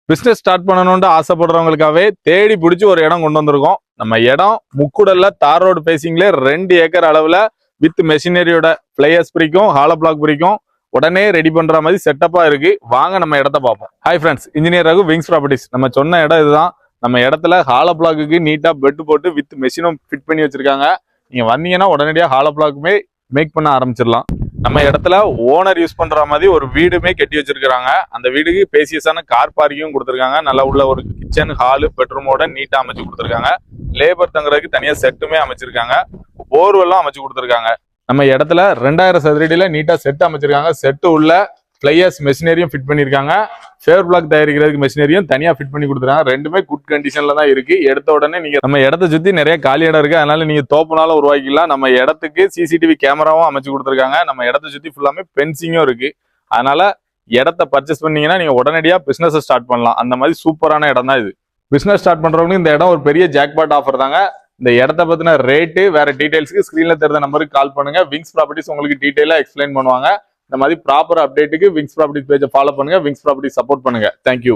Business start பண்ணணும்னு ஆசைப்படுறவங்களுக்காகவே தேடி பிடிச்சி ஒரு இடம் கொண்டு வந்திருக்கோம். நம்ம இடம் முக்குடல்ல தார் ரோடு பேசிங்ல 2 ஏக்கர் அளவுல வித் மெஷினரியோட பிளேயர்ஸ் பிரிக்கும், ஹாலோ பிளாக் பிரிக்கும், உடனே ரெடி பண்ற மாதிரி செட்டப்பா இருக்கு. வாங்க நம்ம இடத்த பார்ப்போம். Hi friends, engineer Raghu, wings properties. நம்ம சொன்ன இடம் இதுதான். நம்ம இடத்துல ஹாலோ பிளாக்கு நீட்டா பெட் போட்டு வித் மெஷினும் ஃபிட் பண்ணி வச்சிருக்காங்க. நீங்க வந்தீங்கன்னா உடனடியாக ஹாலோ பிளாக்குமே மேக் பண்ண ஆரம்பிச்சிடலாம். நம்ம இடத்துல ஓனர் யூஸ் பண்ற மாதிரி ஒரு வீடுமே கட்டி வச்சிருக்காங்க. அந்த வீடுக்கு பேசியஸான கார் பார்க்கிங்கும் கொடுத்துருக்காங்க. நல்லா உள்ள ஒரு கிச்சன், ஹாலு, பெட்ரூமோட நீட்டா அமைச்சு கொடுத்துருக்காங்க. லேபர் தங்குறதுக்கு தனியா செட்டுமே அமைச்சிருக்காங்க. போர்வெல்லாம் அமைச்சு கொடுத்துருக்காங்க. நம்ம இடத்துல 2000 சதுரடியில நீட்டா செட் அமைச்சிருக்காங்க. செட்டு உள்ள பிளேயர்ஸ் மெஷினரியும் ஃபிட் பண்ணிருக்காங்க. ஃபேவர் பிளாக் தயாரிக்கிறதுக்கு மெஷினரியும் தனியா ஃபிட் பண்ணி கொடுத்துருக்காங்க. ரெண்டுமே குட் கண்டிஷன்ல தான் இருக்கு. எடுத்த உடனே நீங்க நம்ம இடத்த சுத்தி நிறைய காலி இடம் இருக்கு. அதனால நீங்க தோப்புனால உருவாக்கிக்கலாம். நம்ம இடத்துக்கு சிசிடிவி கேமராவும் அமைச்சு கொடுத்துருக்காங்க. நம்ம இடத்த சுத்தி ஃபுல்லாமே பென்சிங்கும் இருக்கு. அதனால இடத்த பர்ச்சேஸ் பண்ணீங்கன்னா நீங்க உடனடியா பிசினஸ் ஸ்டார்ட் பண்ணலாம். அந்த மாதிரி சூப்பரான இடம் தான் இது. பிசினஸ் ஸ்டார்ட் பண்றவங்க இந்த இடம் ஒரு பெரிய ஜாக்பாட் ஆஃபர் தாங்க. இந்த இடத்த பத்தின ரேட்டு வேற டீடைல்ஸ்க்கு ஸ்கிரீன்ல தெரிந்த நம்பருக்கு கால் பண்ணுங்க. விங்ஸ் ப்ராப்பர்ட்டிஸ் உங்களுக்கு டீடைலா எக்ஸ்பிளைன் பண்ணுவாங்க. இந்த மாதிரி ப்ராப்பர் அப்டேட்டுக்கு விங்ஸ் ப்ராப்பர்ட்டிஸ் பேஜை ஃபாலோ பண்ணுங்க. விங்ஸ் ப்ராப்பர்ட்டிஸ் சப்போர்ட் பண்ணுங்க. தேங்க்யூ.